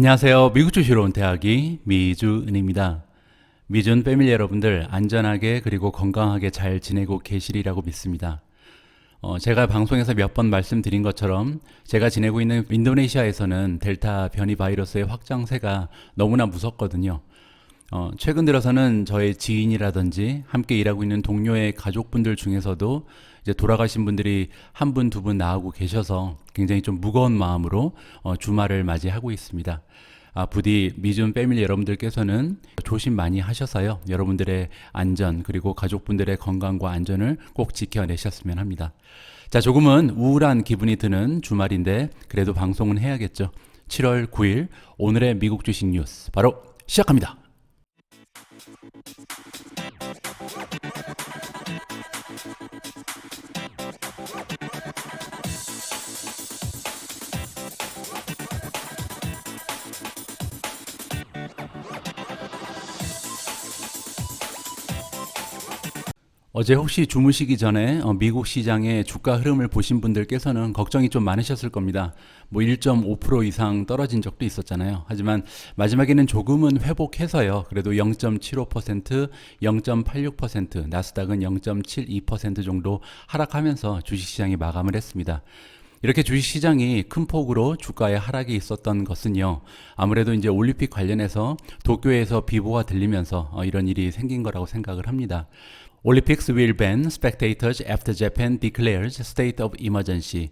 안녕하세요. 미국 주시러 온 대학이 미주은입니다. 미주은 패밀리 여러분들 안전하게 그리고 건강하게 잘 지내고 계시리라고 믿습니다. 제가 방송에서 몇 번 말씀드린 것처럼 제가 지내고 있는 인도네시아에서는 델타 변이 바이러스의 확장세가 너무나 무섭거든요. 최근 들어서는 저의 지인이라든지 함께 일하고 있는 동료의 가족분들 중에서도 이제 돌아가신 분들이 한 분, 두 분 나오고 계셔서 굉장히 좀 무거운 마음으로 주말을 맞이하고 있습니다. 부디 미준 패밀리 여러분들께서는 조심 많이 하셔서요. 여러분들의 안전 그리고 가족분들의 건강과 안전을 꼭 지켜내셨으면 합니다. 자, 조금은 우울한 기분이 드는 주말인데 그래도 방송은 해야겠죠. 7월 9일 오늘의 미국 주식 뉴스 바로 시작합니다. 어제 혹시 주무시기 전에 미국 시장의 주가 흐름을 보신 분들께서는 걱정이 좀 많으셨을 겁니다. 뭐 1.5% 이상 떨어진 적도 있었잖아요. 하지만 마지막에는 조금은 회복해서요. 그래도 0.75%, 0.86%, 나스닥은 0.72% 정도 하락하면서 주식시장이 마감을 했습니다. 이렇게 주식시장이 큰 폭으로 주가의 하락이 있었던 것은요. 아무래도 이제 올림픽 관련해서 도쿄에서 비보가 들리면서 이런 일이 생긴 거라고 생각을 합니다. Olympics will ban spectators after Japan declares state of emergency.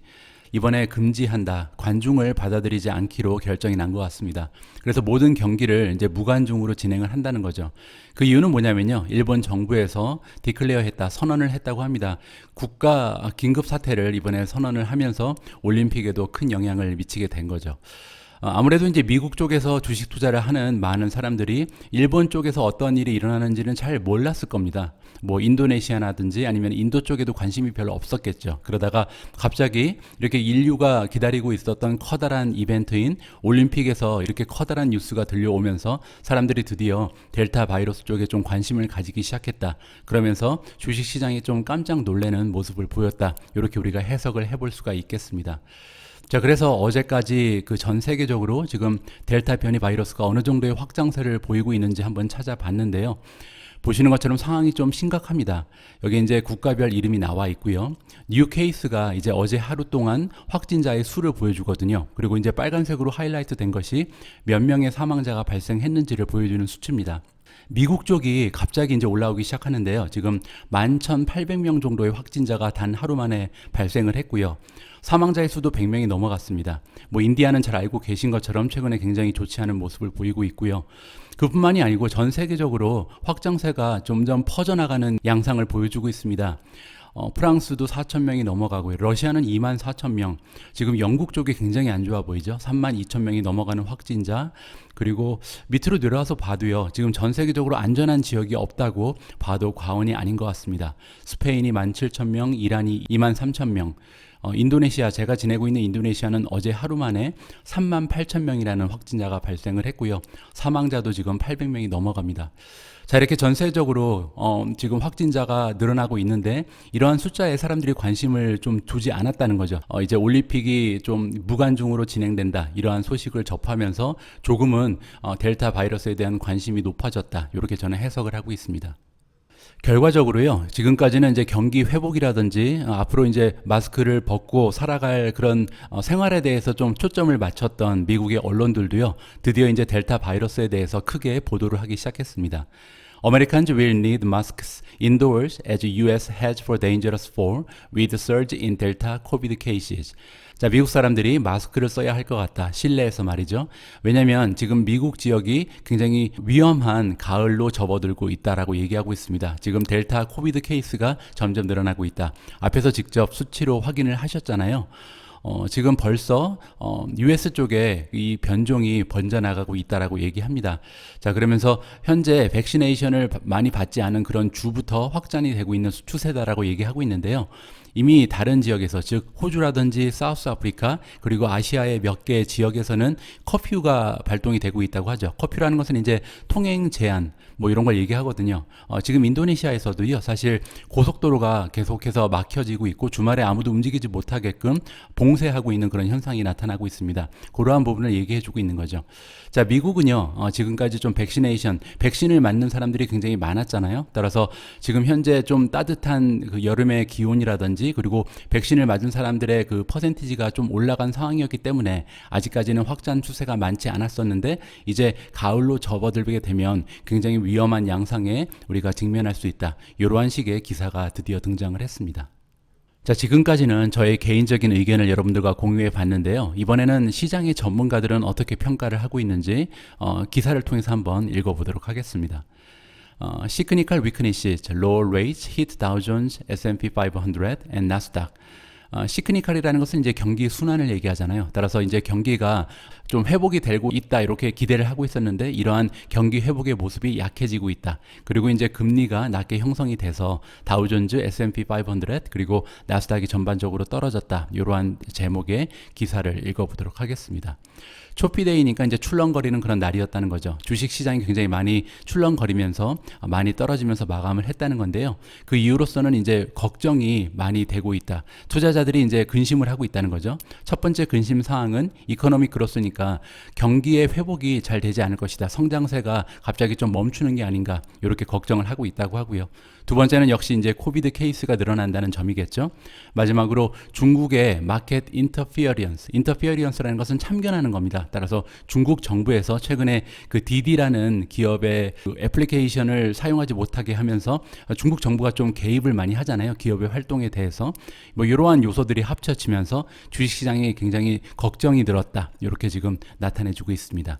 이번에 금지한다. 관중을 받아들이지 않기로 결정이 난 것 같습니다. 그래서 모든 경기를 이제 무관중으로 진행을 한다는 거죠. 그 이유는 뭐냐면요. 일본 정부에서 디클레어 했다, 선언을 했다고 합니다. 국가 긴급 사태를 이번에 선언을 하면서 올림픽에도 큰 영향을 미치게 된 거죠. 아무래도 이제 미국 쪽에서 주식 투자를 하는 많은 사람들이 일본 쪽에서 어떤 일이 일어나는지는 잘 몰랐을 겁니다. 뭐 인도네시아라든지 아니면 인도 쪽에도 관심이 별로 없었겠죠. 그러다가 갑자기 이렇게 인류가 기다리고 있었던 커다란 이벤트인 올림픽에서 이렇게 커다란 뉴스가 들려오면서 사람들이 드디어 델타 바이러스 쪽에 좀 관심을 가지기 시작했다. 그러면서 주식 시장이 좀 깜짝 놀라는 모습을 보였다. 이렇게 우리가 해석을 해볼 수가 있겠습니다. 자, 그래서 어제까지 그 전 세계적으로 지금 델타 변이 바이러스가 어느 정도의 확장세를 보이고 있는지 한번 찾아봤는데요. 보시는 것처럼 상황이 좀 심각합니다. 여기 이제 국가별 이름이 나와 있고요. 뉴 케이스가 이제 어제 하루 동안 확진자의 수를 보여주거든요. 그리고 이제 빨간색으로 하이라이트 된 것이 몇 명의 사망자가 발생했는지를 보여주는 수치입니다. 미국 쪽이 갑자기 이제 올라오기 시작하는데요. 지금 11,800명 정도의 확진자가 단 하루 만에 발생을 했고요. 사망자의 수도 100명이 넘어갔습니다. 뭐 인디아는 잘 알고 계신 것처럼 최근에 굉장히 좋지 않은 모습을 보이고 있고요. 그뿐만이 아니고 전 세계적으로 확장세가 점점 퍼져나가는 양상을 보여주고 있습니다. 프랑스도 4,000명이 넘어가고요. 러시아는 24,000명. 지금 영국 쪽이 굉장히 안 좋아 보이죠. 32,000명이 넘어가는 확진자. 그리고 밑으로 내려와서 봐도요. 지금 전 세계적으로 안전한 지역이 없다고 봐도 과언이 아닌 것 같습니다. 스페인이 17,000명, 이란이 23,000명. 인도네시아, 제가 지내고 있는 인도네시아는 어제 하루 만에 38,000명이라는 확진자가 발생을 했고요. 사망자도 지금 800명이 넘어갑니다. 자, 이렇게 전세적으로 지금 확진자가 늘어나고 있는데 이러한 숫자에 사람들이 관심을 좀 두지 않았다는 거죠. 이제 올림픽이 좀 무관중으로 진행된다. 이러한 소식을 접하면서 조금은 델타 바이러스에 대한 관심이 높아졌다. 이렇게 저는 해석을 하고 있습니다. 결과적으로요, 지금까지는 이제 경기 회복이라든지 앞으로 이제 마스크를 벗고 살아갈 그런 생활에 대해서 좀 초점을 맞췄던 미국의 언론들도요, 드디어 이제 델타 바이러스에 대해서 크게 보도를 하기 시작했습니다. Americans will need masks indoors as US heads for dangerous fall with surge in Delta COVID cases. 자, 미국 사람들이 마스크를 써야 할 것 같다. 실내에서 말이죠. 왜냐하면 지금 미국 지역이 굉장히 위험한 가을로 접어들고 있다라고 얘기하고 있습니다. 지금 델타 코비드 케이스가 점점 늘어나고 있다. 앞에서 직접 수치로 확인을 하셨잖아요. 지금 벌써 US 쪽에 이 변종이 번져나가고 있다라고 얘기합니다. 자, 그러면서 현재 백시네이션을 많이 받지 않은 그런 주부터 확산이 되고 있는 추세다라고 얘기하고 있는데요. 이미 다른 지역에서, 즉 호주라든지 사우스 아프리카 그리고 아시아의 몇 개 지역에서는 커퓨가 발동이 되고 있다고 하죠. 커퓨라는 것은 이제 통행 제한 뭐 이런 걸 얘기하거든요. 지금 인도네시아에서도요, 사실 고속도로가 계속해서 막혀지고 있고 주말에 아무도 움직이지 못하게끔 봉쇄하고 있는 그런 현상이 나타나고 있습니다. 그러한 부분을 얘기해주고 있는 거죠. 자, 미국은요, 지금까지 좀 백신을 맞는 사람들이 굉장히 많았잖아요. 따라서 지금 현재 좀 따뜻한 그 여름의 기온이라든지 그리고 백신을 맞은 사람들의 그 퍼센티지가 좀 올라간 상황이었기 때문에 아직까지는 확산 추세가 많지 않았었는데 이제 가을로 접어들게 되면 굉장히 위험한 양상에 우리가 직면할 수 있다. 이러한 식의 기사가 드디어 등장을 했습니다. 자, 지금까지는 저의 개인적인 의견을 여러분들과 공유해 봤는데요. 이번에는 시장의 전문가들은 어떻게 평가를 하고 있는지 기사를 통해서 한번 읽어보도록 하겠습니다. Cyclical weakness, low rates hit Dow Jones, S&P 500 and Nasdaq. 시크니컬이라는 것은 이제 경기 순환을 얘기하잖아요. 따라서 이제 경기가 좀 회복이 되고 있다 이렇게 기대를 하고 있었는데 이러한 경기 회복의 모습이 약해지고 있다. 그리고 이제 금리가 낮게 형성이 돼서 다우존즈, S&P 500 그리고 나스닥이 전반적으로 떨어졌다. 이러한 제목의 기사를 읽어보도록 하겠습니다. 초피데이니까 이제 출렁거리는 그런 날이었다는 거죠. 주식 시장이 굉장히 많이 출렁거리면서 많이 떨어지면서 마감을 했다는 건데요. 그 이유로서는 이제 걱정이 많이 되고 있다. 투자자들이 이제 근심을 하고 있다는 거죠. 첫 번째 근심 사항은 이코노믹 그로스니까 경기의 회복이 잘 되지 않을 것이다. 성장세가 갑자기 좀 멈추는 게 아닌가 이렇게 걱정을 하고 있다고 하고요. 두 번째는 역시 이제 코비드 케이스가 늘어난다는 점이겠죠. 마지막으로 중국의 마켓 인터피어리언스라는 것은 참견하는 겁니다. 따라서 중국 정부에서 최근에 그 디디라는 기업의 그 애플리케이션을 사용하지 못하게 하면서 중국 정부가 좀 개입을 많이 하잖아요. 기업의 활동에 대해서 뭐 이러한 요소들이 합쳐지면서 주식시장에 굉장히 걱정이 들었다. 이렇게 지금 나타내주고 있습니다.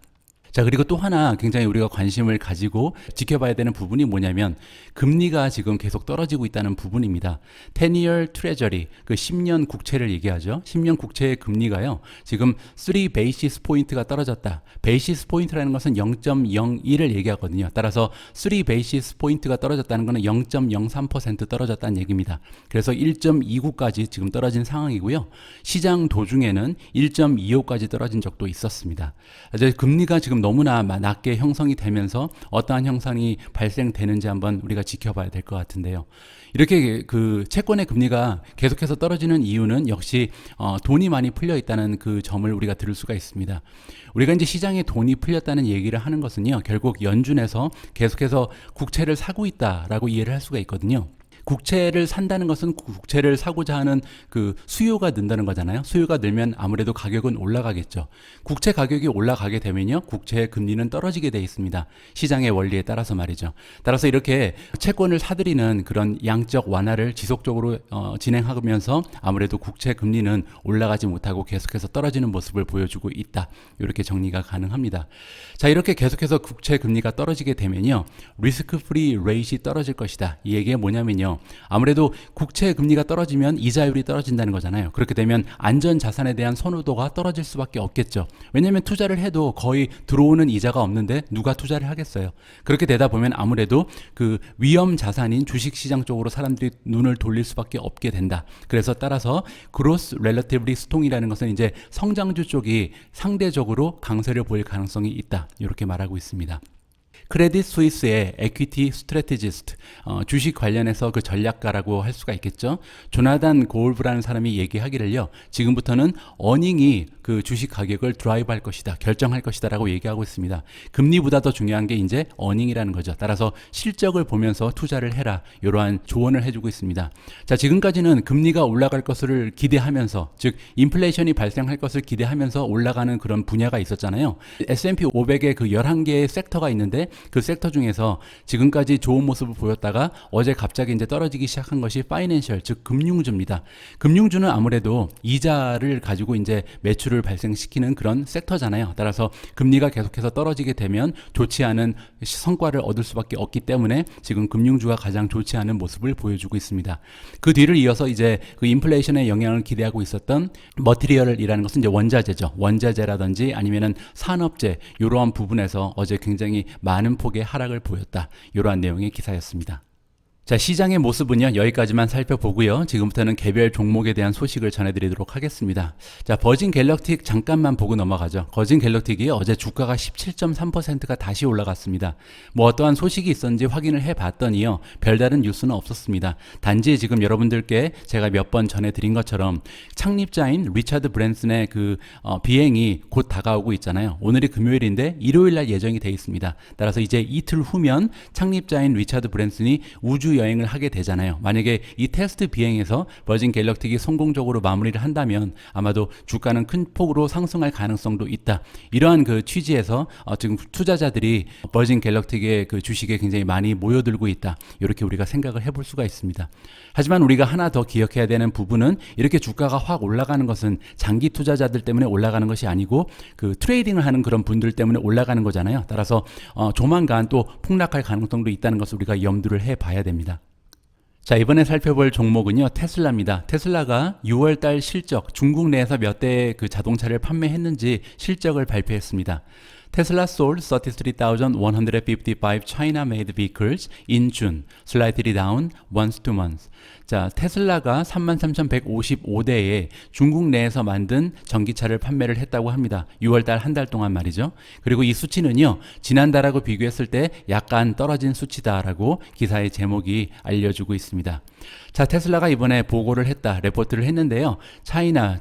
자, 그리고 또 하나 굉장히 우리가 관심을 가지고 지켜봐야 되는 부분이 뭐냐면 금리가 지금 계속 떨어지고 있다는 부분입니다. 10-year treasury, 그 10년 국채를 얘기하죠. 10년 국채의 금리가요. 지금 3 베이시스 포인트가 떨어졌다. 베이시스 포인트라는 것은 0.01을 얘기하거든요. 따라서 3 베이시스 포인트가 떨어졌다는 것은 0.03% 떨어졌다는 얘기입니다. 그래서 1.29까지 지금 떨어진 상황이고요. 시장 도중에는 1.25까지 떨어진 적도 있었습니다. 이제 금리가 지금 너무나 낮게 형성이 되면서 어떠한 형상이 발생되는지 한번 우리가 지켜봐야 될 것 같은데요. 이렇게 그 채권의 금리가 계속해서 떨어지는 이유는 역시 돈이 많이 풀려 있다는 그 점을 우리가 들을 수가 있습니다. 우리가 이제 시장에 돈이 풀렸다는 얘기를 하는 것은요, 결국 연준에서 계속해서 국채를 사고 있다라고 이해를 할 수가 있거든요. 국채를 산다는 것은 국채를 사고자 하는 그 수요가 는다는 거잖아요. 수요가 늘면 아무래도 가격은 올라가겠죠. 국채 가격이 올라가게 되면요, 국채의 금리는 떨어지게 돼 있습니다. 시장의 원리에 따라서 말이죠. 따라서 이렇게 채권을 사들이는 그런 양적 완화를 지속적으로 진행하면서 아무래도 국채 금리는 올라가지 못하고 계속해서 떨어지는 모습을 보여주고 있다. 이렇게 정리가 가능합니다. 자, 이렇게 계속해서 국채 금리가 떨어지게 되면요, 리스크 프리 레이트이 떨어질 것이다. 이 얘기가 뭐냐면요, 아무래도 국채 금리가 떨어지면 이자율이 떨어진다는 거잖아요. 그렇게 되면 안전 자산에 대한 선호도가 떨어질 수밖에 없겠죠. 왜냐하면 투자를 해도 거의 들어오는 이자가 없는데 누가 투자를 하겠어요. 그렇게 되다 보면 아무래도 그 위험 자산인 주식시장 쪽으로 사람들이 눈을 돌릴 수밖에 없게 된다. 그래서 따라서 그로스 렐러티브리 스통이라는 것은 이제 성장주 쪽이 상대적으로 강세를 보일 가능성이 있다. 이렇게 말하고 있습니다. 크레딧 스위스의 에퀴티 스트래티지스트, 주식 관련해서 그 전략가라고 할 수가 있겠죠. 조나단 고울브라는 사람이 얘기하기를요, 지금부터는 어닝이 그 주식 가격을 드라이브 할 것이다, 결정할 것이다 라고 얘기하고 있습니다. 금리보다 더 중요한 게 이제 어닝이라는 거죠. 따라서 실적을 보면서 투자를 해라, 이러한 조언을 해주고 있습니다. 자, 지금까지는 금리가 올라갈 것을 기대하면서, 즉 인플레이션이 발생할 것을 기대하면서 올라가는 그런 분야가 있었잖아요. S&P 500의 그 11개의 섹터가 있는데 그 섹터 중에서 지금까지 좋은 모습을 보였다가 어제 갑자기 이제 떨어지기 시작한 것이 파이낸셜, 즉 금융주입니다. 금융주는 아무래도 이자를 가지고 이제 매출을 발생시키는 그런 섹터잖아요. 따라서 금리가 계속해서 떨어지게 되면 좋지 않은 성과를 얻을 수밖에 없기 때문에 지금 금융주가 가장 좋지 않은 모습을 보여주고 있습니다. 그 뒤를 이어서 이제 그 인플레이션의 영향을 기대하고 있었던 머티리얼이라는 것은 이제 원자재죠. 원자재라든지 아니면은 산업재, 이러한 부분에서 어제 굉장히 많은 폭의 하락을 보였다. 이러한 내용의 기사였습니다. 자, 시장의 모습은요, 여기까지만 살펴보고요. 지금부터는 개별 종목에 대한 소식을 전해드리도록 하겠습니다. 자, 버진 갤럭틱 잠깐만 보고 넘어가죠. 버진 갤럭틱이 어제 주가가 17.3%가 다시 올라갔습니다. 뭐 어떠한 소식이 있었는지 확인을 해봤더니요, 별다른 뉴스는 없었습니다. 단지 지금 여러분들께 제가 몇 번 전해드린 것처럼 창립자인 리차드 브랜슨의 비행이 곧 다가오고 있잖아요. 오늘이 금요일인데 일요일날 예정이 되어 있습니다. 따라서 이제 이틀 후면 창립자인 리차드 브랜슨이 우주 여행을 하게 되잖아요. 만약에 이 테스트 비행에서 버진 갤럭틱이 성공적으로 마무리를 한다면 아마도 주가는 큰 폭으로 상승할 가능성도 있다. 이러한 취지에서 지금 투자자들이 버진 갤럭틱의 주식에 굉장히 많이 모여들고 있다. 이렇게 우리가 생각을 해볼 수가 있습니다. 하지만 우리가 하나 더 기억해야 되는 부분은 이렇게 주가가 확 올라가는 것은 장기 투자자들 때문에 올라가는 것이 아니고 트레이딩을 하는 그런 분들 때문에 올라가는 거잖아요. 따라서 조만간 또 폭락할 가능성도 있다는 것을 우리가 염두를 해봐야 됩니다. 자, 이번에 살펴볼 종목은요, 테슬라입니다. 테슬라가 6월달 실적, 중국 내에서 몇 대의 자동차를 판매했는지 실적을 발표했습니다. Tesla sold 33,155 China-made vehicles in June, slightly down month to month. 자, 테슬라가 33,155대의 중국 내에서 만든 전기차를 판매를 했다고 합니다. 6월달 한 달 동안 말이죠. 그리고 이 수치는요, 지난달하고 비교했을 때 약간 떨어진 수치다라고 기사의 제목이 알려주고 있습니다. 자, 테슬라가 이번에 보고를 했다, 레포트를 했는데요.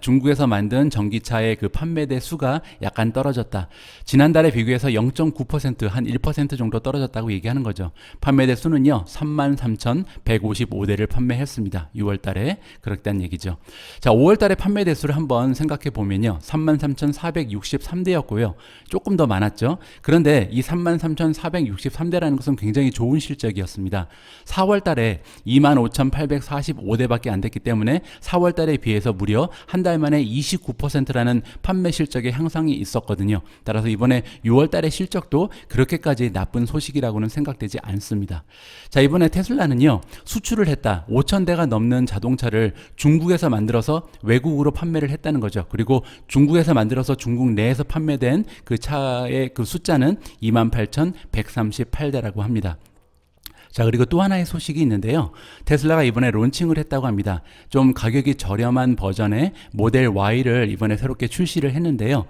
중국에서 만든 전기차의 판매대 수가 약간 떨어졌다. 지난달에 비교해서 0.9%, 한 1% 정도 떨어졌다고 얘기하는 거죠. 판매대 수는요, 33,155대를 판매했습니다. 6월달에 그렇다는 얘기죠. 자, 5월달에 판매대 수를 한번 생각해 보면요, 33,463대였고요. 조금 더 많았죠. 그런데 이 33,463대라는 것은 굉장히 좋은 실적이었습니다. 4월달에 25,845대밖에 안 됐기 때문에 4월달에 비해서 무려 한 달 만에 29%라는 판매 실적의 향상이 있었거든요. 따라서 이번에 6월달의 실적도 그렇게까지 나쁜 소식이라고는 생각되지 않습니다. 자, 이번에 테슬라는요, 수출을 했다. 5,000대가 넘는 자동차를 중국에서 만들어서 외국으로 판매를 했다는 거죠. 그리고 중국에서 만들어서 중국 내에서 판매된 차의 숫자는 28,138대라고 합니다. 자, 그리고 또 하나의 소식이 있는데요. 테슬라가 이번에 론칭을 했다고 합니다. 좀 가격이 저렴한 버전의 모델 Y를 이번에 새롭게 출시를 했는데요.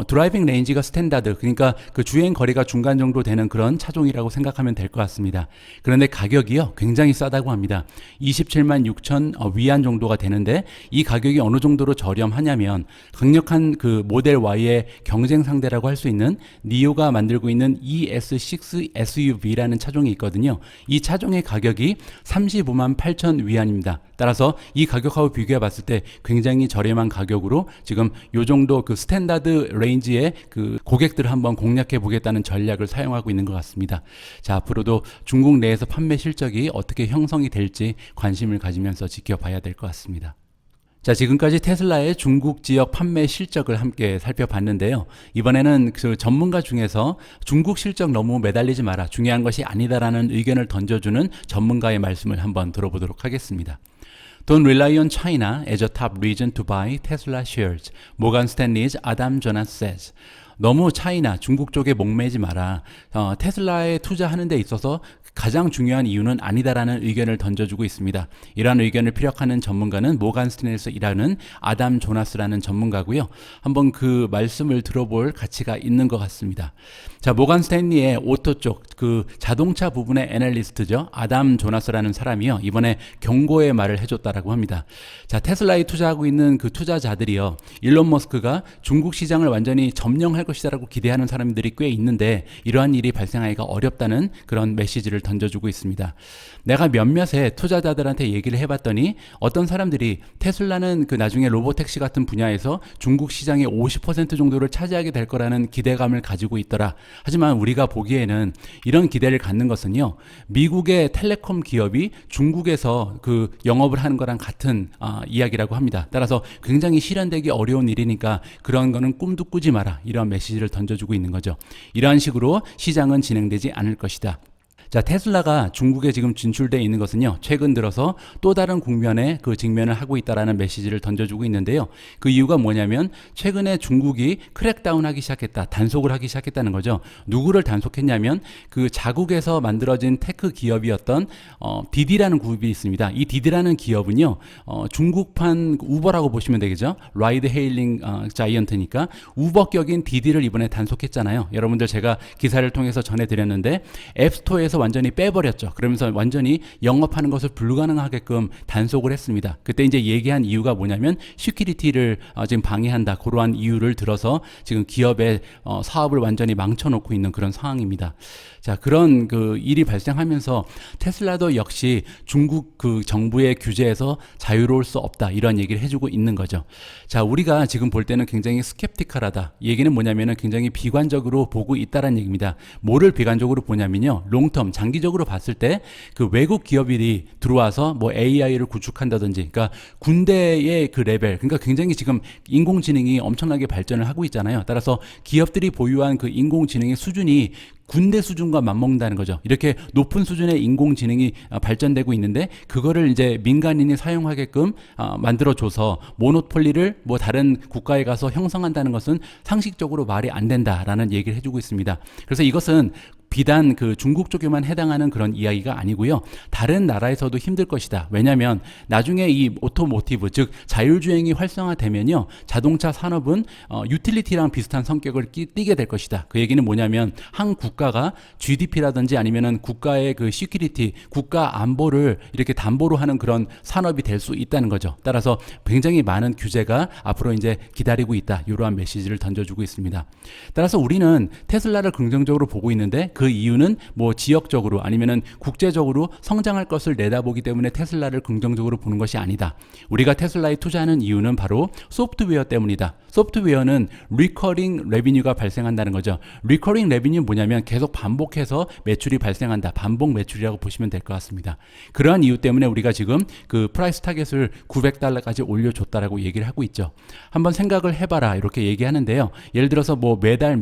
드라이빙 레인지가 스탠다드, 그러니까 주행 거리가 중간 정도 되는 그런 차종이라고 생각하면 될 것 같습니다. 그런데 가격이요, 굉장히 싸다고 합니다. 27만 6천 위안 정도가 되는데, 이 가격이 어느 정도로 저렴하냐면 강력한 모델 Y의 경쟁 상대라고 할 수 있는 니오가 만들고 있는 ES6 SUV라는 차종이 있거든요. 이 차종의 가격이 35만 8천 위안입니다. 따라서 이 가격하고 비교해 봤을 때 굉장히 저렴한 가격으로 지금 요 정도 스탠다드 레인지의 고객들을 한번 공략해 보겠다는 전략을 사용하고 있는 것 같습니다. 자, 앞으로도 중국 내에서 판매 실적이 어떻게 형성이 될지 관심을 가지면서 지켜봐야 될 것 같습니다. 자, 지금까지 테슬라의 중국 지역 판매 실적을 함께 살펴봤는데요. 이번에는 전문가 중에서 중국 실적 너무 매달리지 마라, 중요한 것이 아니다라는 의견을 던져주는 전문가의 말씀을 한번 들어보도록 하겠습니다. Don't rely on China as a top reason to buy Tesla shares. 모간 스탠리's 아담 조나스 says. 너무 중국 쪽에 목매지 마라. 테슬라에 투자하는 데 있어서 가장 중요한 이유는 아니다라는 의견을 던져주고 있습니다. 이러한 의견을 피력하는 전문가는 모간 스탠리에서 일하는 아담 조나스라는 전문가고요. 한번 그 말씀을 들어볼 가치가 있는 것 같습니다. 자, 모간 스탠리의 오토 쪽 자동차 부분의 애널리스트죠. 아담 조나스라는 사람이요, 이번에 경고의 말을 해줬다라고 합니다. 자, 테슬라에 투자하고 있는 투자자들이요, 일론 머스크가 중국 시장을 완전히 점령할 것이다라고 기대하는 사람들이 꽤 있는데 이러한 일이 발생하기가 어렵다는 그런 메시지를 던져주고 있습니다. 내가 몇몇의 투자자들한테 얘기를 해봤더니 어떤 사람들이 테슬라는 나중에 로보택시 같은 분야에서 중국 시장의 50% 정도를 차지하게 될 거라는 기대감을 가지고 있더라. 하지만 우리가 보기에는 이런 기대를 갖는 것은요, 미국의 텔레콤 기업이 중국에서 영업을 하는 거랑 같은 이야기라고 합니다. 따라서 굉장히 실현되기 어려운 일이니까 그런 거는 꿈도 꾸지 마라, 이런 메시지를 던져주고 있는 거죠. 이러한 식으로 시장은 진행되지 않을 것이다. 자, 테슬라가 중국에 지금 진출돼 있는 것은요, 최근 들어서 또 다른 국면에 그 직면을 하고 있다라는 메시지를 던져주고 있는데요. 그 이유가 뭐냐면 최근에 중국이 크랙다운하기 시작했다, 단속을 하기 시작했다는 거죠. 누구를 단속했냐면 그 자국에서 만들어진 테크 기업이었던 디디라는 그룹이 있습니다. 이 디디라는 기업은요, 중국판 우버라고 보시면 되겠죠. 라이드 헤일링 자이언트니까 우버격인 디디를 이번에 단속했잖아요. 여러분들 제가 기사를 통해서 전해드렸는데 앱스토어에서 완전히 빼버렸죠. 그러면서 완전히 영업하는 것을 불가능하게끔 단속을 했습니다. 그때 이제 얘기한 이유가 뭐냐면 시큐리티를 지금 방해한다, 그러한 이유를 들어서 지금 기업의 사업을 완전히 망쳐놓고 있는 그런 상황입니다. 자, 그런 그 일이 발생하면서 테슬라도 역시 중국 그 정부의 규제에서 자유로울 수 없다, 이런 얘기를 해주고 있는 거죠. 자, 우리가 지금 볼 때는 굉장히 스캡티컬하다. 얘기는 뭐냐면은 굉장히 비관적으로 보고 있다라는 얘기입니다. 뭐를 비관적으로 보냐면요, 롱텀 장기적으로 봤을 때 그 외국 기업들이 들어와서 뭐 AI를 구축한다든지, 그러니까 군대의 그 레벨, 그러니까 굉장히 지금 인공지능이 엄청나게 발전을 하고 있잖아요. 따라서 기업들이 보유한 그 인공지능의 수준이 군대 수준과 맞먹는다는 거죠. 이렇게 높은 수준의 인공지능이 발전되고 있는데 그거를 이제 민간인이 사용하게끔 만들어줘서 모노폴리를 뭐 다른 국가에 가서 형성한다는 것은 상식적으로 말이 안 된다라는 얘기를 해주고 있습니다. 그래서 이것은 비단 그 중국 쪽에만 해당하는 그런 이야기가 아니고요. 다른 나라에서도 힘들 것이다. 왜냐하면 나중에 이 오토모티브, 즉 자율주행이 활성화되면요, 자동차 산업은 유틸리티랑 비슷한 성격을 띠게 될 것이다. 그 얘기는 뭐냐면 한 국가가 GDP라든지 아니면은 국가의 그 시큐리티, 국가 안보를 이렇게 담보로 하는 그런 산업이 될 수 있다는 거죠. 따라서 굉장히 많은 규제가 앞으로 이제 기다리고 있다, 이러한 메시지를 던져주고 있습니다. 따라서 우리는 테슬라를 긍정적으로 보고 있는데 그 이유는 뭐 지역적으로 아니면은 국제적으로 성장할 것을 내다보기 때문에 테슬라를 긍정적으로 보는 것이 아니다. 우리가 테슬라에 투자하는 이유는 바로 소프트웨어 때문이다. 소프트웨어는 리커링 레비뉴가 발생한다는 거죠. 리커링 레비뉴 뭐냐면 계속 반복해서 매출이 발생한다. 반복 매출이라고 보시면 될 것 같습니다. 그러한 이유 때문에 우리가 지금 그 프라이스 타겟을 $900까지 올려줬다라고 얘기를 하고 있죠. 한번 생각을 해봐라, 이렇게 얘기하는데요. 예를 들어서 뭐 매달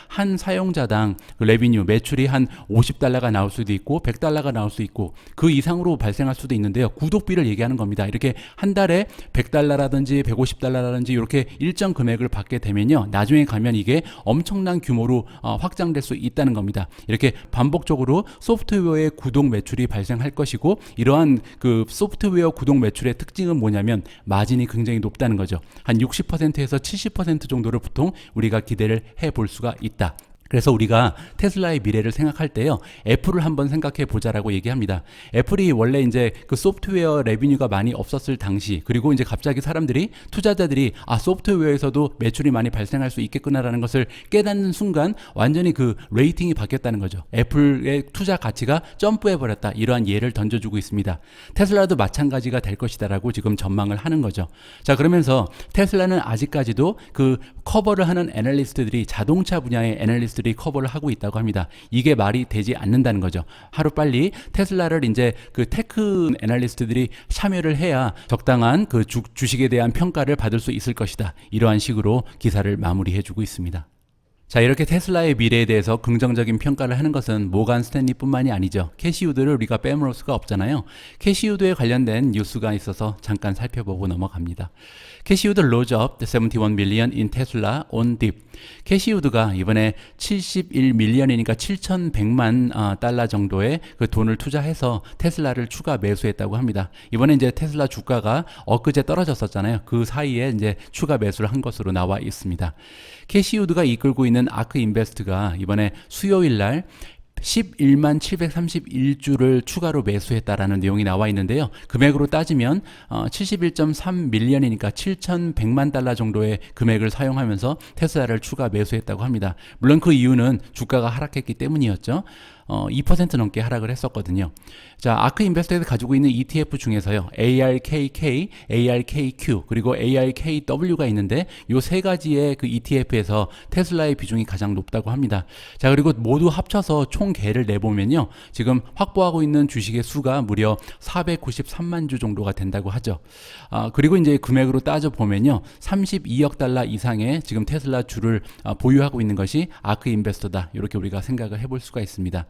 한 사용자당 그 레비뉴 매출이 한 $50가 나올 수도 있고 $100가 나올 수 있고 그 이상으로 발생할 수도 있는데요. 구독비를 얘기하는 겁니다. 이렇게 한 달에 $100라든지 $150라든지 이렇게 일정 금액을 받게 되면요, 나중에 가면 이게 엄청난 규모로 확장될 수 있다는 겁니다. 이렇게 반복적으로 소프트웨어의 구독 매출이 발생할 것이고, 이러한 그 소프트웨어 구독 매출의 특징은 뭐냐면 마진이 굉장히 높다는 거죠. 한 60%에서 70% 정도를 보통 우리가 기대를 해볼 수가 있다. 그래서 우리가 테슬라의 미래를 생각할 때요, 애플을 한번 생각해 보자라고 얘기합니다. 애플이 원래 이제 그 소프트웨어 레비뉴가 많이 없었을 당시, 그리고 이제 갑자기 사람들이, 투자자들이 소프트웨어에서도 매출이 많이 발생할 수 있겠구나라는 것을 깨닫는 순간 완전히 그 레이팅이 바뀌었다는 거죠. 애플의 투자 가치가 점프해 버렸다, 이러한 예를 던져주고 있습니다. 테슬라도 마찬가지가 될 것이다라고 지금 전망을 하는 거죠. 자, 그러면서 테슬라는 아직까지도 그 커버를 하는 애널리스트들이, 자동차 분야의 애널리스트들이 커버를 하고 있다고 합니다. 이게 말이 되지 않는다는 거죠. 하루빨리 테슬라를 이제 그 테크 애널리스트들이 참여를 해야 적당한 그 주식에 대한 평가를 받을 수 있을 것이다. 이러한 식으로 기사를 마무리해주고 있습니다. 자, 이렇게 테슬라의 미래에 대해서 긍정적인 평가를 하는 것은 모간 스탠리뿐만이 아니죠. 캐시우드를 우리가 빼놓을 수가 없잖아요. 캐시우드에 관련된 뉴스가 있어서 잠깐 살펴보고 넘어갑니다. 캐시우드 rose up 71 million in Tesla on dip. 캐시우드가 이번에 71밀리언이니까 7,100만 달러 정도의 그 돈을 투자해서 테슬라를 추가 매수했다고 합니다. 이번에 이제 테슬라 주가가 엊그제 떨어졌었잖아요. 그 사이에 이제 추가 매수를 한 것으로 나와 있습니다. 캐시우드가 이끌고 있는 아크 인베스트가 이번에 수요일 날 11만 731주를 추가로 매수했다라는 내용이 나와 있는데요. 금액으로 따지면 71.3밀리언이니까 7,100만 달러 정도의 금액을 사용하면서 테슬라를 추가 매수했다고 합니다. 물론 그 이유는 주가가 하락했기 때문이었죠. 2% 넘게 하락을 했었거든요. 자, 아크 인베스트에서 가지고 있는 ETF 중에서요, ARKK, ARKQ, 그리고 ARKW가 있는데 이 세 가지의 그 ETF에서 테슬라의 비중이 가장 높다고 합니다. 자, 그리고 모두 합쳐서 총 개를 내보면요, 지금 확보하고 있는 주식의 수가 무려 493만 주 정도가 된다고 하죠. 그리고 이제 금액으로 따져 보면요, 32억 달러 이상의 지금 테슬라 주를 보유하고 있는 것이 아크 인베스터다. 이렇게 우리가 생각을 해볼 수가 있습니다.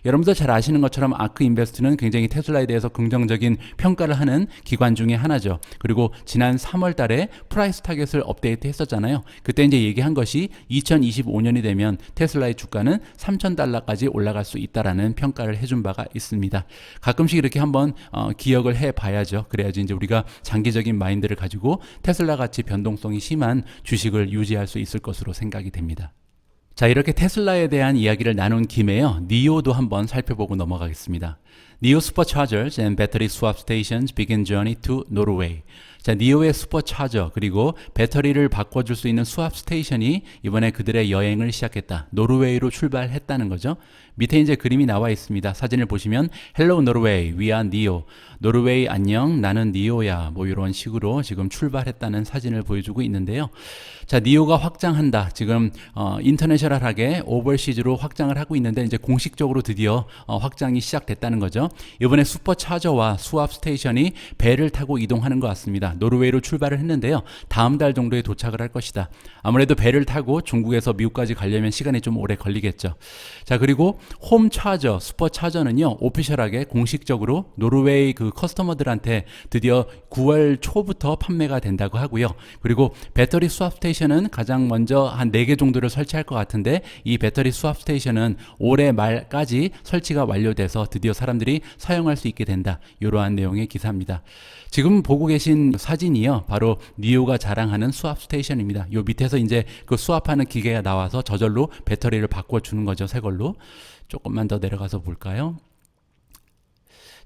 여러분도 잘 아시는 것처럼 아크 인베스트는 굉장히 테슬라에 대해서 긍정적인 평가를 하는 기관 중에 하나죠. 그리고 지난 3월 달에 프라이스 타겟을 업데이트 했었잖아요. 그때 이제 얘기한 것이 2025년이 되면 테슬라의 주가는 $3,000까지 올라갈 수 있다라는 평가를 해준 바가 있습니다. 가끔씩 이렇게 한번 기억을 해 봐야죠. 그래야지 이제 우리가 장기적인 마인드를 가지고 테슬라 같이 변동성이 심한 주식을 유지할 수 있을 것으로 생각이 됩니다. 자, 이렇게 테슬라에 대한 이야기를 나눈 김에요. 니오도 한번 살펴보고 넘어가겠습니다. NIO Superchargers and Battery Swap Stations begin journey to Norway. 자, 니오의 슈퍼차저 그리고 배터리를 바꿔줄 수 있는 수압 스테이션이 이번에 그들의 여행을 시작했다. 노르웨이로 출발했다는 거죠. 밑에 이제 그림이 나와 있습니다. 사진을 보시면 Hello Norway, we are NIO. 노르웨이 안녕, 나는 니오야. 뭐 이런 식으로 지금 출발했다는 사진을 보여주고 있는데요. 자, 니오가 확장한다. 지금 인터내셔널하게 오버시즈로 확장을 하고 있는데 이제 공식적으로 드디어 확장이 시작됐다는 거죠. 이번에 슈퍼차저와 수압 스테이션이 배를 타고 이동하는 것 같습니다. 노르웨이로 출발을 했는데요. 다음 달 정도에 도착을 할 것이다. 아무래도 배를 타고 중국에서 미국까지 가려면 시간이 좀 오래 걸리겠죠. 자, 그리고 홈 차저, 슈퍼 차저는요, 오피셜하게 공식적으로 노르웨이 그 커스터머들한테 드디어 9월 초부터 판매가 된다고 하고요. 그리고 배터리 수압 스테이션은 가장 먼저 한 4개 정도를 설치할 것 같은데 이 배터리 수압 스테이션은 올해 말까지 설치가 완료돼서 드디어 사람들이 사용할 수 있게 된다. 이러한 내용의 기사입니다. 지금 보고 계신 사진이요, 바로 니오가 자랑하는 수압 스테이션입니다. 요 밑에서 이제 그 수압하는 기계가 나와서 저절로 배터리를 바꿔주는 거죠, 새 걸로. 조금만 더 내려가서 볼까요?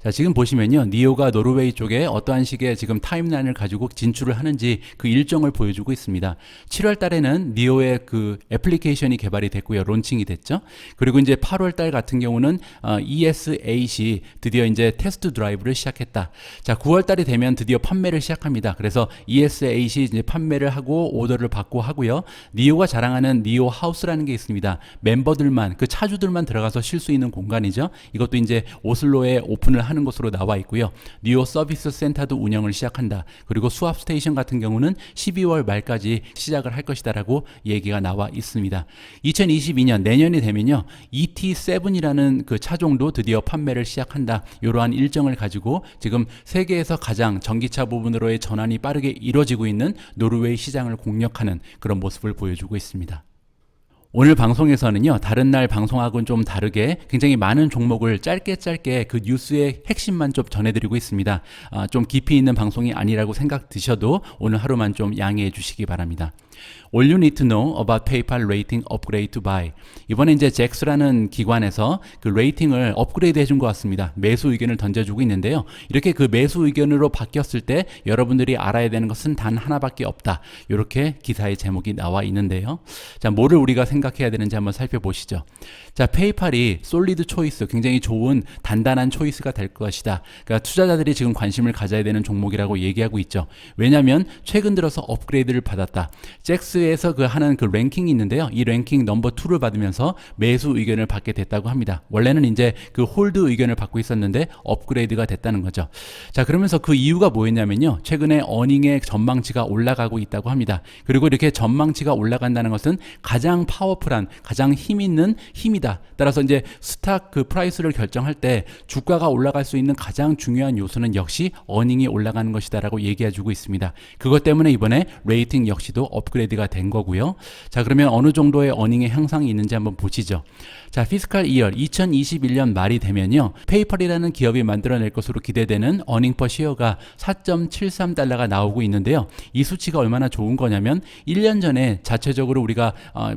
자, 지금 보시면요, 니오가 노르웨이 쪽에 어떠한 식의 지금 타임라인을 가지고 진출을 하는지 그 일정을 보여주고 있습니다. 7월 달에는 니오의 그 애플리케이션이 개발이 됐고요, 론칭이 됐죠. 그리고 이제 8월 달 같은 경우는 ES8이 드디어 이제 테스트 드라이브를 시작했다. 자, 9월 달이 되면 드디어 판매를 시작합니다. 그래서 ES8이 이제 판매를 하고 오더를 받고 하고요. 니오가 자랑하는 니오 하우스라는 게 있습니다. 멤버들만, 그 차주들만 들어가서 쉴 수 있는 공간이죠. 이것도 이제 오슬로에 오픈을 하는 것으로 나와 있고요. 니오 서비스 센터도 운영을 시작한다. 그리고 수압 스테이션 같은 경우는 12월 말까지 시작을 할 것이다라고 얘기가 나와 있습니다. 2022년 내년이 되면요, ET7이라는 그 차종도 드디어 판매를 시작한다. 이러한 일정을 가지고 지금 세계에서 가장 전기차 부분으로의 전환이 빠르게 이루어지고 있는 노르웨이 시장을 공략하는 그런 모습을 보여주고 있습니다. 오늘 방송에서는요, 다른 날 방송하고는 좀 다르게 굉장히 많은 종목을 짧게 그 뉴스의 핵심만 좀 전해드리고 있습니다. 좀 깊이 있는 방송이 아니라고 생각 드셔도 오늘 하루만 좀 양해해 주시기 바랍니다. All you need to know about PayPal rating upgrade to buy. 이번에 이제 잭스라는 기관에서 그 레이팅을 업그레이드 해준 것 같습니다. 매수 의견을 던져주고 있는데요. 이렇게 그 매수 의견으로 바뀌었을 때 여러분들이 알아야 되는 것은 단 하나밖에 없다. 이렇게 기사의 제목이 나와 있는데요. 자, 뭐를 우리가 생각해야 되는지 한번 살펴보시죠. 자, 페이팔이 솔리드 초이스, 굉장히 좋은 단단한 초이스가 될 것이다. 그러니까 투자자들이 지금 관심을 가져야 되는 종목이라고 얘기하고 있죠. 왜냐하면 최근 들어서 업그레이드를 받았다. 잭스에서 그 하는 그 랭킹이 있는데요. 이 랭킹 넘버 2를 받으면서 매수 의견을 받게 됐다고 합니다. 원래는 이제 그 홀드 의견을 받고 있었는데 업그레이드가 됐다는 거죠. 자, 그러면서 그 이유가 뭐였냐면요, 최근에 어닝의 전망치가 올라가고 있다고 합니다. 그리고 이렇게 전망치가 올라간다는 것은 가장 파워풀한, 가장 힘 있는 힘이다. 따라서 이제 스탁 그 프라이스를 결정할 때 주가가 올라갈 수 있는 가장 중요한 요소는 역시 어닝이 올라가는 것이다라고 얘기해주고 있습니다. 그것 때문에 이번에 레이팅 역시도 업그레이드가 된 거고요. 자, 그러면 어느 정도의 어닝의 향상이 있는지 한번 보시죠. 자, 피스칼 2월 2021년 말이 되면요, 페이팔이라는 기업이 만들어낼 것으로 기대되는 어닝 퍼 시어가 4.73달러가 나오고 있는데요. 이 수치가 얼마나 좋은 거냐면 1년 전에 자체적으로 우리가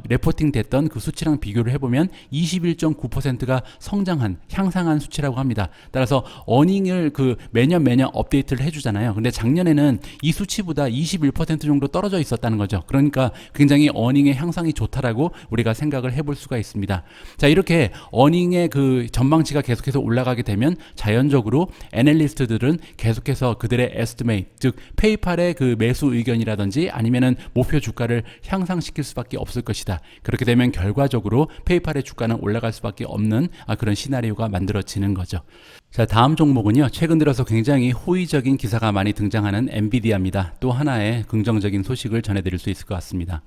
레포팅 됐던 그 수치랑 비교를 해보면 21.9%가 성장한, 향상한 수치라고 합니다. 따라서 어닝을 그 매년 업데이트를 해주잖아요. 근데 작년에는 이 수치보다 21% 정도 떨어져 있었다는 거죠. 그러니까 굉장히 어닝의 향상이 좋다라고 우리가 생각을 해볼 수가 있습니다. 자, 이렇게 어닝의 그 전망치가 계속해서 올라가게 되면 자연적으로 애널리스트들은 계속해서 그들의 에스티메이트, 즉 페이팔의 그 매수 의견이라든지 아니면은 목표 주가를 향상시킬 수밖에 없을 것이다. 그렇게 되면 결과적으로 페이팔의 주가 주가는 올라갈 수밖에 없는 그런 시나리오가 만들어지는 거죠. 자, 다음 종목은요. 최근 들어서 굉장히 호의적인 기사가 많이 등장하는 엔비디아입니다. 또 하나의 긍정적인 소식을 전해드릴 수 있을 것 같습니다.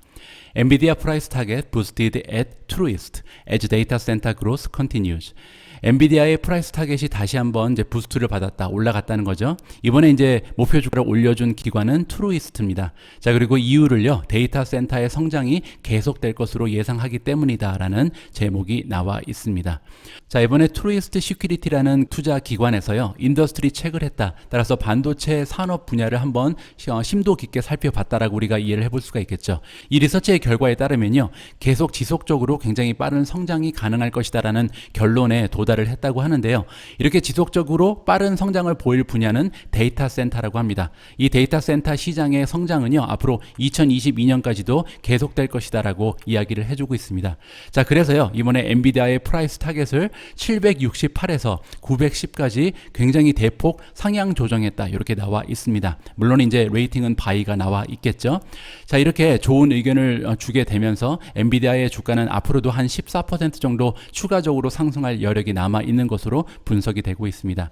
엔비디아 프라이스 타겟 boosted at truest as data center growth continues. 엔비디아의 프라이스 타겟이 다시 한번 이제 부스트를 받았다, 올라갔다는 거죠. 이번에 이제 목표 주가를 올려준 기관은 트루이스트입니다. 자, 그리고 이유를요, 데이터 센터의 성장이 계속될 것으로 예상하기 때문이다라는 제목이 나와 있습니다. 자, 이번에 트루이스트 시큐리티라는 투자 기관에서요, 인더스트리 체크를 했다. 따라서 반도체 산업 분야를 한번 심도 깊게 살펴봤다라고 우리가 이해를 해볼 수가 있겠죠. 이 리서치의 결과에 따르면요, 계속 지속적으로 굉장히 빠른 성장이 가능할 것이다라는 결론에 도달을 했다고 하는데요. 이렇게 지속적으로 빠른 성장을 보일 분야는 데이터 센터라고 합니다. 이 데이터 센터 시장의 성장은요, 앞으로 2022년까지도 계속될 것이다라고 이야기를 해주고 있습니다. 자, 그래서요, 이번에 엔비디아의 프라이스 타겟을 768에서 910까지 굉장히 대폭 상향 조정했다, 이렇게 나와 있습니다. 물론 이제 레이팅은 바이가 나와 있겠죠. 자, 이렇게 좋은 의견을 주게 되면서 엔비디아의 주가는 앞으로도 한 14% 정도 추가적으로 상승할 여력이 남아 있는 것으로 분석이 되고 있습니다.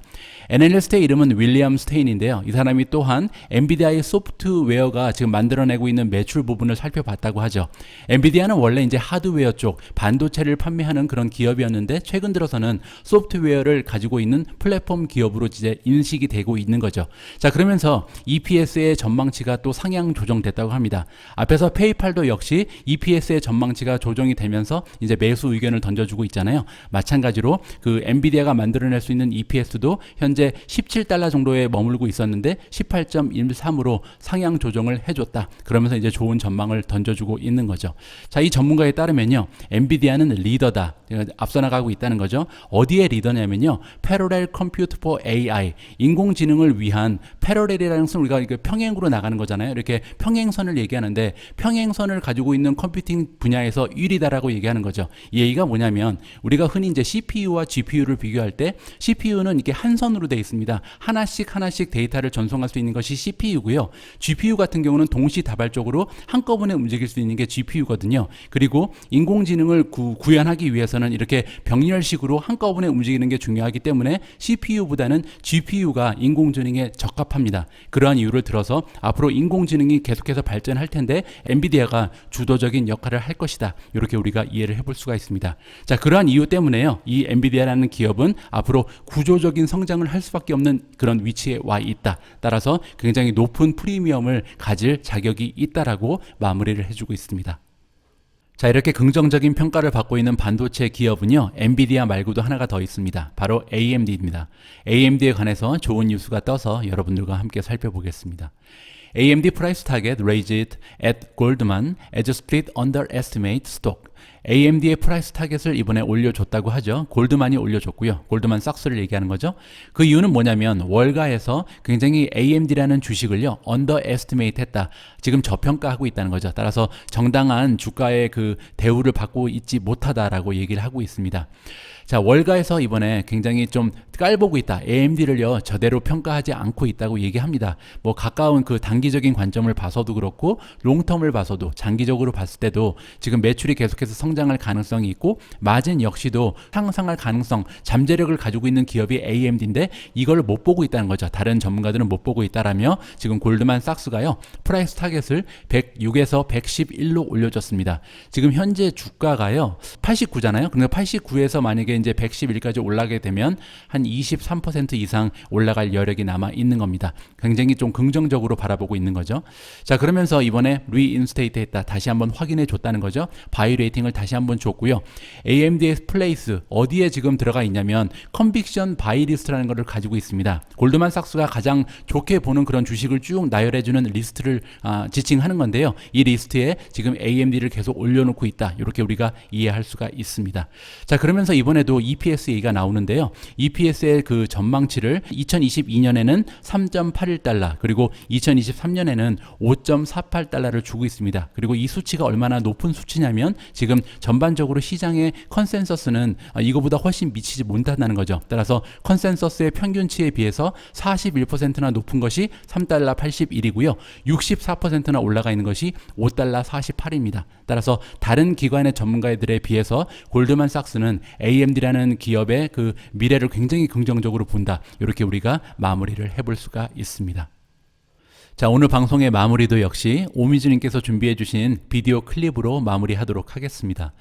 애널리스트의 이름은 윌리엄 스테인인데요. 이 사람이 또한 엔비디아의 소프트웨어가 지금 만들어내고 있는 매출 부분을 살펴봤다고 하죠. 엔비디아는 원래 이제 하드웨어 쪽 반도체를 판매하는 그런 기업이었는데 최근 들어서는 소프트웨어를 가지고 있는 플랫폼 기업으로 이제 인식이 되고 있는 거죠. 자, 그러면서 EPS의 전망치가 또 상향 조정됐다고 합니다. 앞에서 페이팔도 역시 EPS의 전망치가 조정이 되면서 이제 매수 의견을 던져주고 있잖아요. 마찬가지로 그 엔비디아가 만들어낼 수 있는 EPS도 현재 $17 정도에 머물고 있었는데 18.13으로 상향 조정을 해줬다. 그러면서 이제 좋은 전망을 던져주고 있는 거죠. 자, 이 전문가에 따르면요, 엔비디아는 리더다. 앞서 나가고 있다는 거죠. 어디에 리더냐면요, 패러렐 컴퓨트 포 AI, 인공지능을 위한 패러렐이라는 것은 우리가 평행으로 나가는 거잖아요. 이렇게 평행선을 얘기하는데 평행선을 가지고 있는 컴퓨팅 분야에서 1위다라고 얘기하는 거죠. 이 얘기가 뭐냐면 우리가 흔히 이제 CPU와 GPU를 비교할 때 CPU는 이게 한 선으로 되어 있습니다. 하나씩 데이터를 전송할 수 있는 것이 CPU고요. GPU 같은 경우는 동시다발적으로 한꺼번에 움직일 수 있는 게 GPU거든요. 그리고 인공지능을 구현하기 위해서는 이렇게 병렬식으로 한꺼번에 움직이는 게 중요하기 때문에 CPU보다는 GPU가 인공지능에 적합합니다. 그러한 이유를 들어서 앞으로 인공지능이 계속해서 발전할 텐데 엔비디아가 주도적인 역할을 할 것이다. 이렇게 우리가 이해를 해볼 수가 있습니다. 자, 그러한 이유 때문에요, 이 엔비디아라는 기업은 앞으로 구조적인 성장을 할 수밖에 없는 그런 위치에 와 있다. 따라서 굉장히 높은 프리미엄을 가질 자격이 있다라고 마무리를 해주고 있습니다. 자, 이렇게 긍정적인 평가를 받고 있는 반도체 기업은요, 엔비디아 말고도 하나가 더 있습니다. 바로 AMD입니다. AMD에 관해서 좋은 뉴스가 떠서 여러분들과 함께 살펴보겠습니다. AMD price target raised at Goldman as split underestimate stock. AMD의 프라이스 타겟을 이번에 올려줬다고 하죠. 골드만이 올려줬고요. 골드만 삭스를 얘기하는 거죠. 그 이유는 뭐냐면 월가에서 굉장히 AMD라는 주식을요, underestimate 했다. 지금 저평가하고 있다는 거죠. 따라서 정당한 주가의 그 대우를 받고 있지 못하다라고 얘기를 하고 있습니다. 자, 월가에서 이번에 굉장히 좀 깔보고 있다. AMD를요, 저대로 평가하지 않고 있다고 얘기합니다. 뭐 가까운 그 단기적인 관점을 봐서도 그렇고 롱텀을 봐서도 장기적으로 봤을 때도 지금 매출이 계속해서 성장할 가능성이 있고 마진 역시도 상승할 가능성, 잠재력을 가지고 있는 기업이 AMD인데 이걸 못 보고 있다는 거죠. 다른 전문가들은 못 보고 있다라며 지금 골드만 삭스가요, 프라이스 타겟을 106에서 111로 올려줬습니다. 지금 현재 주가가요 89잖아요. 그러니까 89에서 만약에 이제 111까지 올라가게 되면 한 23% 이상 올라갈 여력이 남아 있는 겁니다. 굉장히 좀 긍정적으로 바라보고 있는 거죠. 자, 그러면서 이번에 리인스테이트 했다. 다시 한번 확인해 줬다는 거죠. 바이 레이팅을 다시 한번 줬고요. AMD의 플레이스 어디에 지금 들어가 있냐면 컨빅션 바이 리스트라는 것을 가지고 있습니다. 골드만 삭스가 가장 좋게 보는 그런 주식을 쭉 나열해 주는 리스트를 지칭하는 건데요. 이 리스트에 지금 AMD를 계속 올려놓고 있다. 이렇게 우리가 이해할 수가 있습니다. 자, 그러면서 이번에도 EPS 얘기가 나오는데요. EPS의 그 전망치를 2022년에는 3.81달러 그리고 2023년에는 5.48달러를 주고 있습니다. 그리고 이 수치가 얼마나 높은 수치냐면 지금 지금 전반적으로 시장의 컨센서스는 이거보다 훨씬 미치지 못한다는 거죠. 따라서 컨센서스의 평균치에 비해서 41%나 높은 것이 3달러 81이고요. 64%나 올라가 있는 것이 5달러 48입니다. 따라서 다른 기관의 전문가들에 비해서 골드만삭스는 AMD라는 기업의 그 미래를 굉장히 긍정적으로 본다. 이렇게 우리가 마무리를 해볼 수가 있습니다. 자, 오늘 방송의 마무리도 역시 오미주님께서 준비해 주신 비디오 클립으로 마무리하도록 하겠습니다.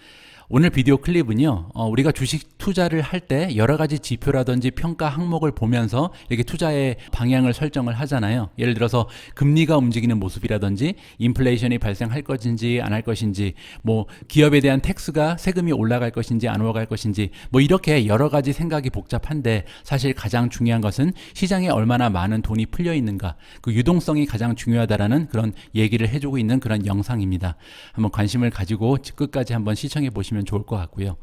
오늘 비디오 클립은요, 우리가 주식 투자를 할 때 여러 가지 지표라든지 평가 항목을 보면서 이렇게 투자의 방향을 설정을 하잖아요. 예를 들어서 금리가 움직이는 모습이라든지 인플레이션이 발생할 것인지 안 할 것인지, 뭐 기업에 대한 텍스가 세금이 올라갈 것인지 안 올라갈 것인지, 뭐 이렇게 여러 가지 생각이 복잡한데 사실 가장 중요한 것은 시장에 얼마나 많은 돈이 풀려 있는가, 그 유동성이 가장 중요하다라는 그런 얘기를 해주고 있는 그런 영상입니다. 한번 관심을 가지고 끝까지 한번 시청해 보시면 좋을 것 같고요.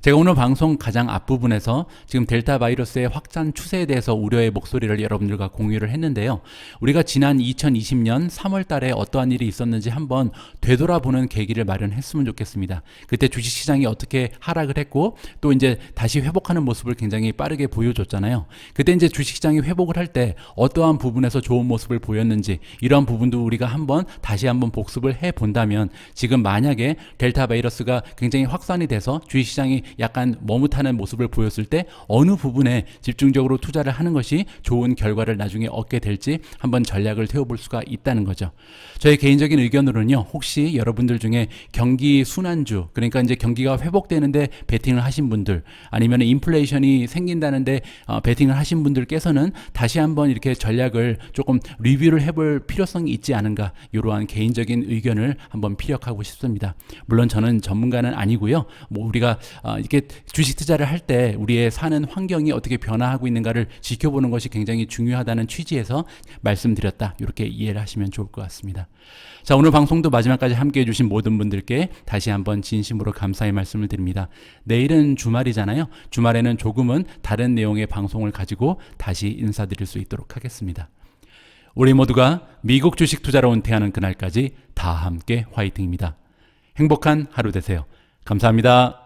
제가 오늘 방송 가장 앞부분에서 지금 델타 바이러스의 확산 추세에 대해서 우려의 목소리를 여러분들과 공유를 했는데요. 우리가 지난 2020년 3월 달에 어떠한 일이 있었는지 한번 되돌아보는 계기를 마련했으면 좋겠습니다. 그때 주식시장이 어떻게 하락을 했고 또 이제 다시 회복하는 모습을 굉장히 빠르게 보여줬잖아요. 그때 이제 주식시장이 회복을 할 때 어떠한 부분에서 좋은 모습을 보였는지 이러한 부분도 우리가 다시 한번 복습을 해 본다면 지금 만약에 델타 바이러스가 굉장히 확산이 돼서 주식시장이 약간 머뭇하는 모습을 보였을 때 어느 부분에 집중적으로 투자를 하는 것이 좋은 결과를 나중에 얻게 될지 한번 전략을 세워볼 수가 있다는 거죠. 저의 개인적인 의견으로는요, 혹시 여러분들 중에 경기 순환주, 그러니까 이제 경기가 회복되는데 베팅을 하신 분들, 아니면 인플레이션이 생긴다는데 베팅을 하신 분들께서는 다시 한번 이렇게 전략을 조금 리뷰를 해볼 필요성이 있지 않은가, 이러한 개인적인 의견을 한번 피력하고 싶습니다. 물론 저는 전문가는 아니고요. 뭐 우리가 이렇게 주식 투자를 할 때 우리의 사는 환경이 어떻게 변화하고 있는가를 지켜보는 것이 굉장히 중요하다는 취지에서 말씀드렸다. 이렇게 이해를 하시면 좋을 것 같습니다. 자, 오늘 방송도 마지막까지 함께해 주신 모든 분들께 다시 한번 진심으로 감사의 말씀을 드립니다. 내일은 주말이잖아요. 주말에는 조금은 다른 내용의 방송을 가지고 다시 인사드릴 수 있도록 하겠습니다. 우리 모두가 미국 주식 투자로 은퇴하는 그날까지 다 함께 화이팅입니다. 행복한 하루 되세요. 감사합니다.